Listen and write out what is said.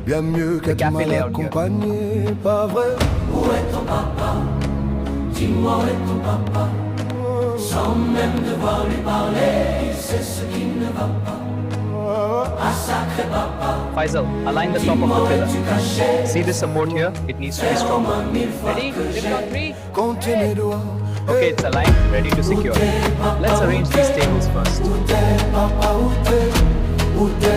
bien mieux qu'être café mal layout here. accompagné, pas vrai? Où est ton papa? Dis-moi où est ton papa? Sans même devoir lui parler, il sait ce qui ne va pas. Ah sacré papa, Faisal, align the top of dis-moi the où pillar. es-tu caché? See this support here? It needs to be stronger. Ready? Lift on 3. Comptez mes doigts. Okay, it's aligned, ready to secure. Let's arrange these tables first. Où t'es papa, où t'es? Où t'es